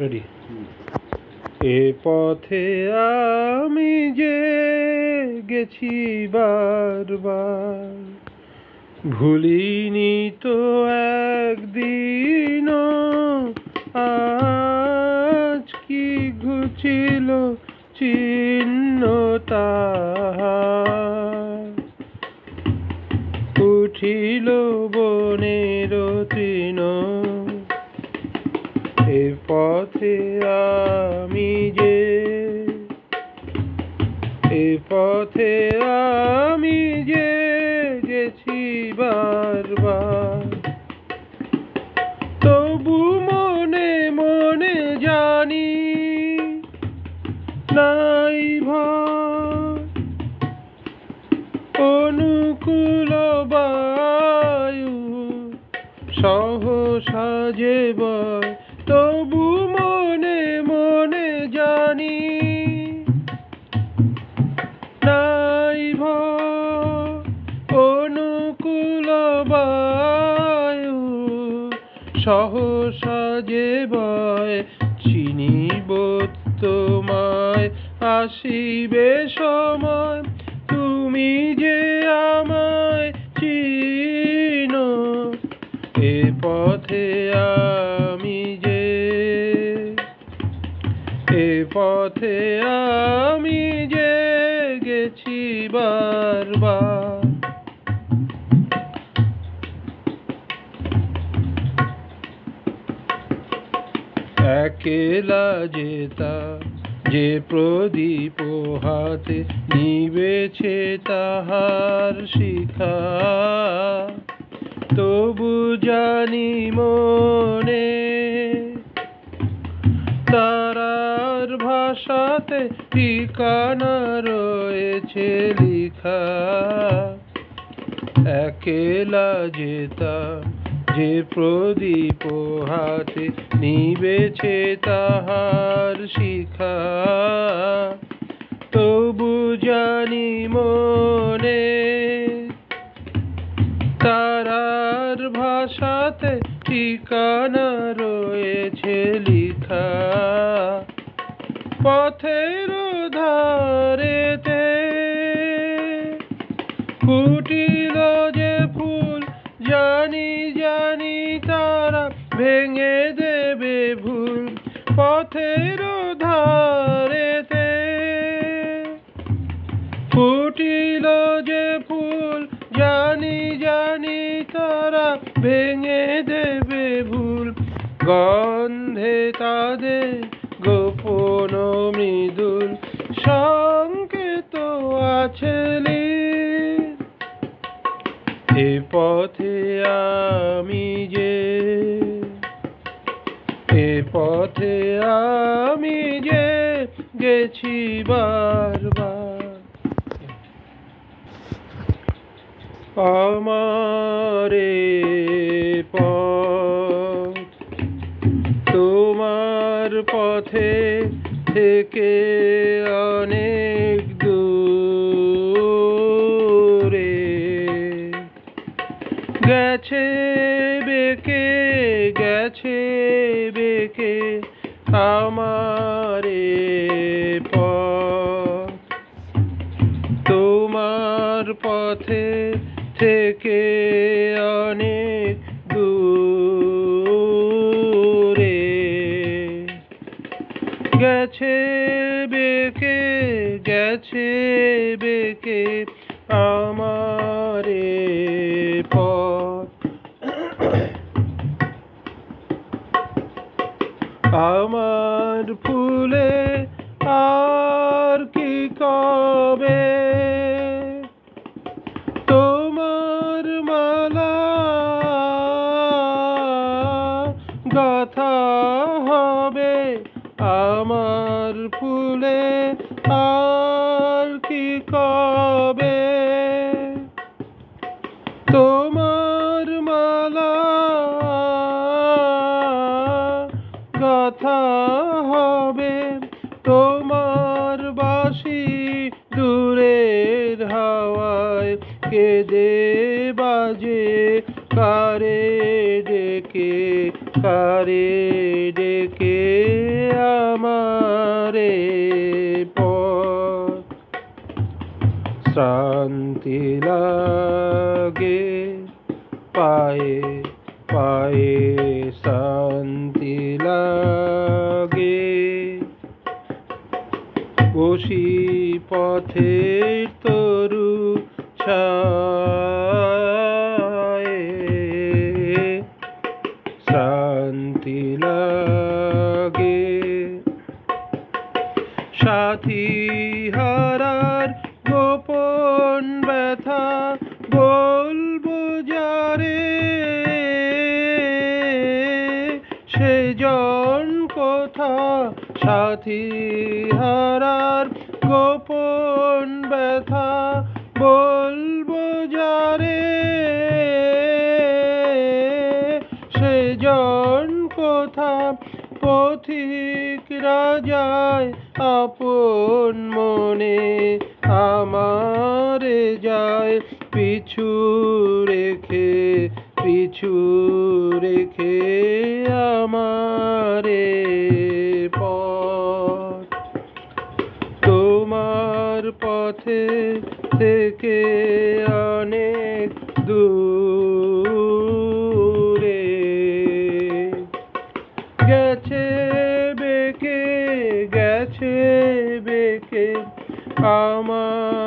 Ready. এ পথে আমি যে গেছি বারবার, ভুলিনি তো একদিনও। আজ কি ঘুচিল চিহ্ন তাহার, উঠিল বনের তৃণ। এ পথে আমি যে, এ পথে আমি যে গেছি বারবার, তবু মনে মনে জানি নাই ভয়। অনুকূল বায়ু সহসা যে বয়, তবু মনে মনে জানি নাই ভয়। অনুকূল বায়ু সহসা যে বয়, চিনিব তোমায় আসিবে সময়, তুমি যে আমায় চিনো। এ পথে আমি যে, এ পথে আমি যে গেছি বারবার। একেলা যেতা যে প্রদীপ হাতে, নিবেছে তাহার শিখা। তবু জানি মনে তারার ভাষাতে ঠিকানা রয়েছে লিখা। একেলা যেতা যে প্রদীপ হাতে, নিবেছে তাহার শিখা। তবু জানি মনে তারার ভাষাতে ঠিকানা রয়েছে লিখা। পথের ধারেতে ফুটিল যে ফুল, জানি জানি তারা ভেঙে দেবে ভুল। পথের ধারেতে ফুটিল যে ফুল, জানি জানি তারা ভেঙে দেবে ভুল। গন্ধে তাদের গোপন মৃদুল সংকেত আছে লীন। এ পথে আমি যে, এ পথে আমি যে গেছি বারবার। আমারে পথ তোমার পথে থেকে অনেক দূরে গেছে বেঁকে, গেছে বেঁকে আমারে পথ। তোমার পথে থেকে অনেক দূরে গেছে বেঁকে, গেছে বেঁকে আমারে পথ। আমার ফুলে আর কি কবে, তোমার মালা গাথা হবে। আমার ফুলে আর কি কবে, তোমার মালা গাথা হবে। তোমার বাঁশি দূরের হাওয়ায় কেঁদে বাজে, কারে ডেকে, কারে ডেকে আমারে পথ শ্রান্তি লাগে পায়ে পায়ে শান্তি লাগে বসি পথের তরু ছায়ে শান্তি লাগে সাথী হারার গোপন ব্যথা বলবো যারে সেজন কোথা সাথী হারার গোপন ব্যথা বলবো যারে সেজন কোথা পথিক রাজায় আপন মনে আমারে যায় পিছু রেখে আমারে পথ তোমার পথে থেকে অনেক দূরে গেছে বেঁকে আমার